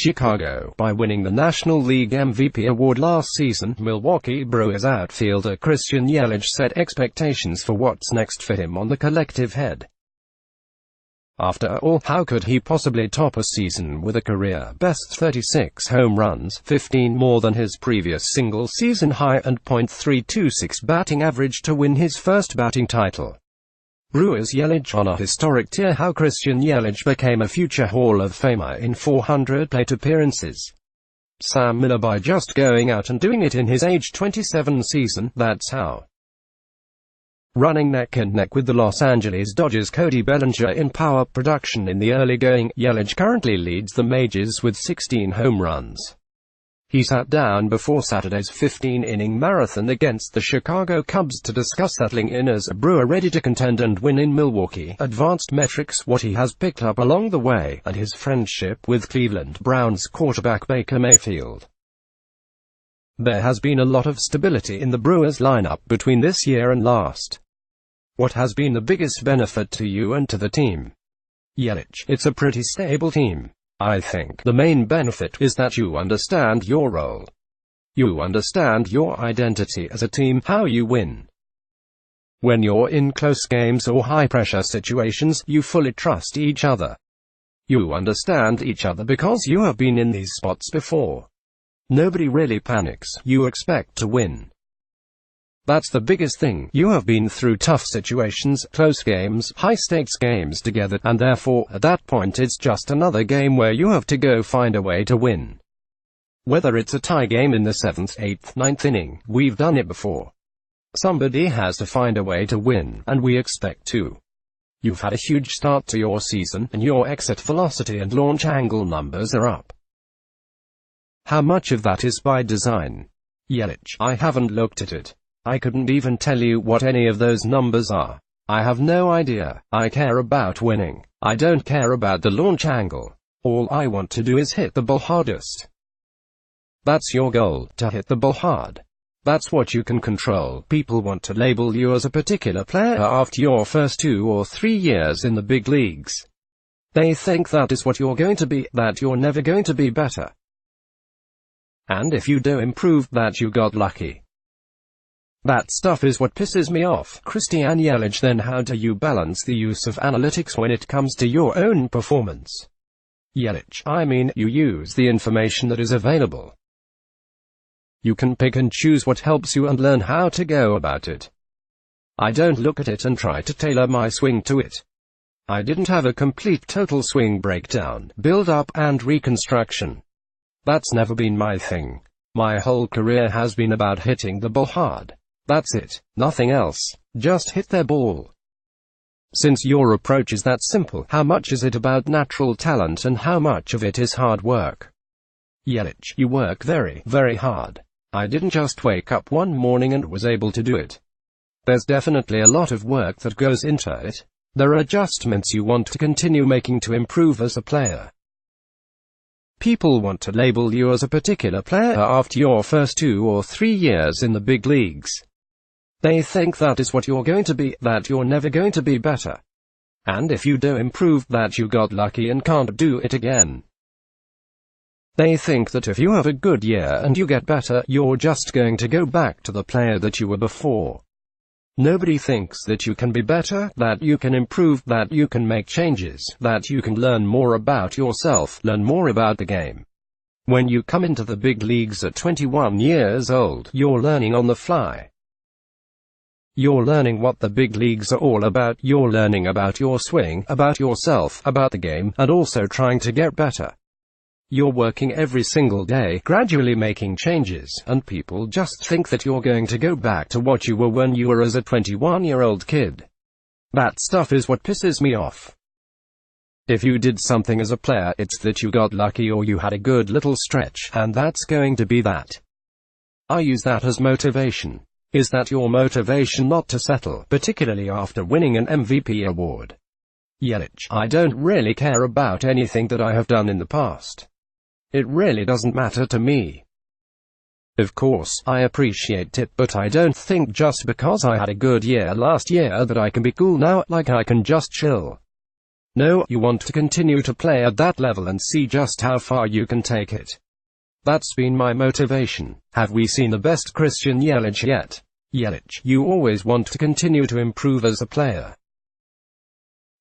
Chicago, by winning the National League MVP award last season. Milwaukee Brewers outfielder Christian Yelich set expectations for what's next for him on the collective head. After all, how could he possibly top a season with a career-best 36 home runs, 15 more than his previous single-season high, and .326 batting average to win his first batting title? Brewers Yelich on a historic tear. How Christian Yelich became a future Hall of Famer in 400 plate appearances. Sam Miller by just going out and doing it in his age 27 season, that's how. Running neck and neck with the Los Angeles Dodgers' Cody Bellinger in power production in the early going, Yelich currently leads the majors with 16 home runs. He sat down before Saturday's 15-inning marathon against the Chicago Cubs to discuss settling in as a Brewer ready to contend and win in Milwaukee, advanced metrics, what he has picked up along the way, and his friendship with Cleveland Browns quarterback Baker Mayfield. There has been a lot of stability in the Brewers lineup between this year and last. What has been the biggest benefit to you and to the team? Yelich: it's a pretty stable team. I think the main benefit is that you understand your role. You understand your identity as a team, how you win. When you're in close games or high-pressure situations, you fully trust each other. You understand each other because you have been in these spots before. Nobody really panics, you expect to win. That's the biggest thing. You have been through tough situations, close games, high-stakes games together, and therefore, at that point it's just another game where you have to go find a way to win. Whether it's a tie game in the 7th, 8th, 9th inning, we've done it before. Somebody has to find a way to win, and we expect to. You've had a huge start to your season, and your exit velocity and launch angle numbers are up. How much of that is by design? Yelich: I haven't looked at it. I couldn't even tell you what any of those numbers are. I have no idea. I care about winning. I don't care about the launch angle. All I want to do is hit the ball hardest. That's your goal, to hit the ball hard. That's what you can control. People want to label you as a particular player after your first 2 or 3 years in the big leagues. They think that is what you're going to be, that you're never going to be better. And if you do improve, that you got lucky. That stuff is what pisses me off. Christian Yelich: then how do you balance the use of analytics when it comes to your own performance? Yelich: I mean, you use the information that is available. You can pick and choose what helps you and learn how to go about it. I don't look at it and try to tailor my swing to it. I didn't have a complete total swing breakdown, build-up, and reconstruction. That's never been my thing. My whole career has been about hitting the ball hard. That's it, nothing else. Just hit their ball. Since your approach is that simple, how much is it about natural talent and how much of it is hard work? Yelich: you work very, very hard. I didn't just wake up one morning and was able to do it. There's definitely a lot of work that goes into it. There are adjustments you want to continue making to improve as a player. People want to label you as a particular player after your first 2 or 3 years in the big leagues. They think that is what you're going to be, that you're never going to be better. And if you do improve, that you got lucky and can't do it again. They think that if you have a good year and you get better, you're just going to go back to the player that you were before. Nobody thinks that you can be better, that you can improve, that you can make changes, that you can learn more about yourself, learn more about the game. When you come into the big leagues at 21 years old, you're learning on the fly. You're learning what the big leagues are all about. You're learning about your swing, about yourself, about the game, and also trying to get better. You're working every single day, gradually making changes, and people just think that you're going to go back to what you were when you were as a 21-year-old kid. That stuff is what pisses me off. If you did something as a player, it's that you got lucky or you had a good little stretch, and that's going to be that. I use that as motivation. Is that your motivation not to settle, particularly after winning an MVP award? Yelich: I don't really care about anything that I have done in the past. It really doesn't matter to me. Of course, I appreciate it, but I don't think just because I had a good year last year that I can be cool now, like I can just chill. No, you want to continue to play at that level and see just how far you can take it. That's been my motivation. Have we seen the best Christian Yelich yet? Yelich, you always want to continue to improve as a player.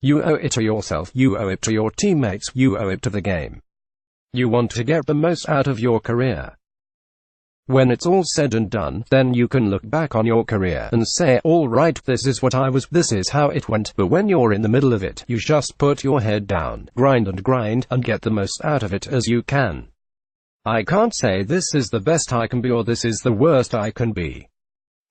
You owe it to yourself, you owe it to your teammates, you owe it to the game. You want to get the most out of your career. When it's all said and done, then you can look back on your career and say, alright, this is what I was, this is how it went. But when you're in the middle of it, you just put your head down, grind and get the most out of it as you can. I can't say this is the best I can be or this is the worst I can be.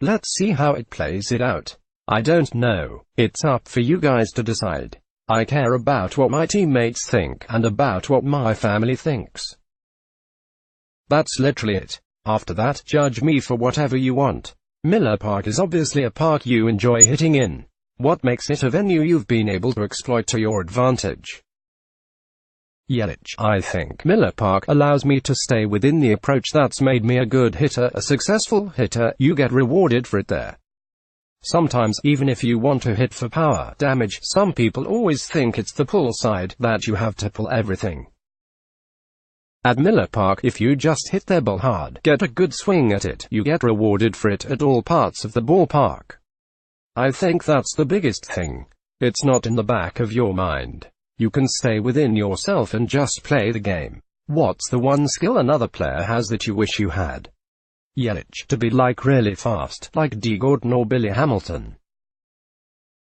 Let's see how it plays it out. I don't know. It's up for you guys to decide. I care about what my teammates think and about what my family thinks. That's literally it. After that, judge me for whatever you want. Miller Park is obviously a park you enjoy hitting in. What makes it a venue you've been able to exploit to your advantage? Yelich, I think Miller Park allows me to stay within the approach that's made me a good hitter, a successful hitter. You get rewarded for it there. Sometimes, even if you want to hit for power damage, some people always think it's the pull side, that you have to pull everything. At Miller Park, if you just hit their ball hard, get a good swing at it, you get rewarded for it at all parts of the ballpark. I think that's the biggest thing. It's not in the back of your mind. You can stay within yourself and just play the game. What's the one skill another player has that you wish you had? Yelich, to be like really fast, like D. Gordon or Billy Hamilton.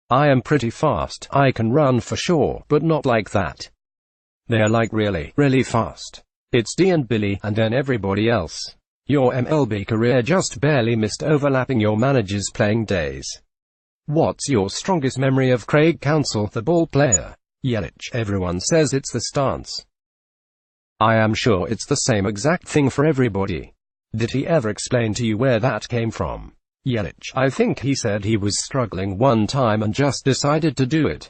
I am pretty fast, I can run for sure, but not like that. They're like really fast. It's D and Billy, and then everybody else. Your MLB career just barely missed overlapping your manager's playing days. What's your strongest memory of Craig Counsell, the ball player? Yelich, everyone says it's the stance. I am sure it's the same exact thing for everybody. Did he ever explain to you where that came from? Yelich, I think he said he was struggling one time and just decided to do it.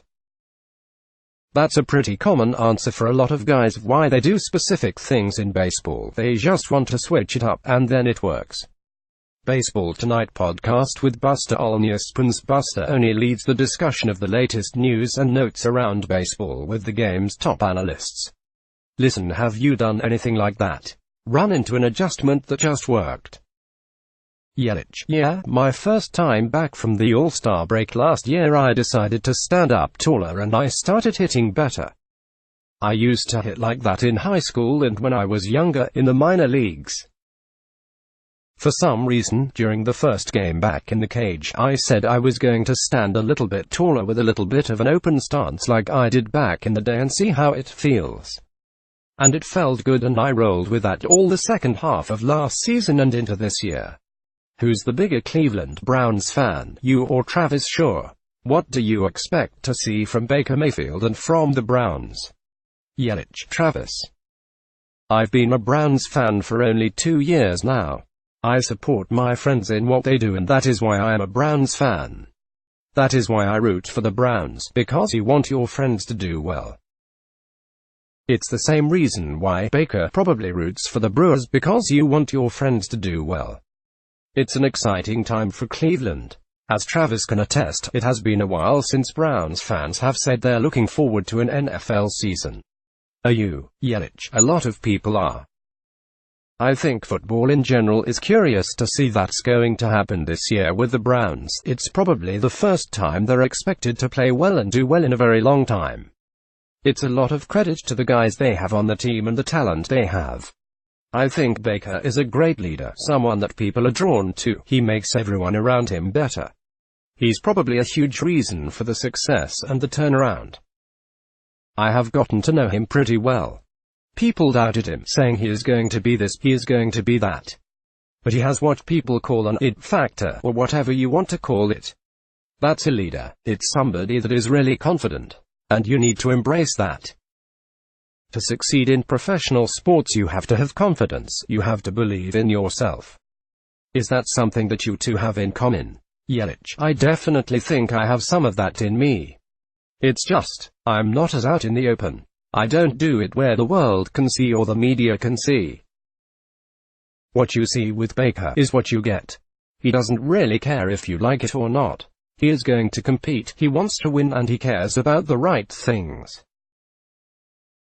That's a pretty common answer for a lot of guys of why they do specific things in baseball. They just want to switch it up, and then it works. Baseball Tonight podcast with Buster Olney. Buster only leads the discussion of the latest news and notes around baseball with the game's top analysts. Listen, have you done anything like that? Run into an adjustment that just worked? Yelich, yeah, my first time back from the All-Star break last year I decided to stand up taller and I started hitting better. I used to hit like that in high school and when I was younger, in the minor leagues. For some reason, during the first game back in the cage, I said I was going to stand a little bit taller with a little bit of an open stance like I did back in the day and see how it feels. And it felt good and I rolled with that all the second half of last season and into this year. Who's the bigger Cleveland Browns fan, you or Travis Shaw? What do you expect to see from Baker Mayfield and from the Browns? Yelich, Travis. I've been a Browns fan for only 2 years now. I support my friends in what they do and that is why I am a Browns fan. That is why I root for the Browns, because you want your friends to do well. It's the same reason why Baker probably roots for the Brewers, because you want your friends to do well. It's an exciting time for Cleveland. As Travis can attest, it has been a while since Browns fans have said they're looking forward to an NFL season. Are you, Yelich? A lot of people are. I think football in general is curious to see that's going to happen this year with the Browns. It's probably the first time they're expected to play well and do well in a very long time. It's a lot of credit to the guys they have on the team and the talent they have. I think Baker is a great leader, someone that people are drawn to. He makes everyone around him better. He's probably a huge reason for the success and the turnaround. I have gotten to know him pretty well. People doubted him, saying he is going to be this, he is going to be that. But he has what people call an it factor, or whatever you want to call it. That's a leader. It's somebody that is really confident. And you need to embrace that. To succeed in professional sports you have to have confidence, you have to believe in yourself. Is that something that you two have in common? Yelich, I definitely think I have some of that in me. It's just, I'm not as out in the open. I don't do it where the world can see or the media can see. What you see with Baker is what you get. He doesn't really care if you like it or not. He is going to compete, he wants to win, and he cares about the right things.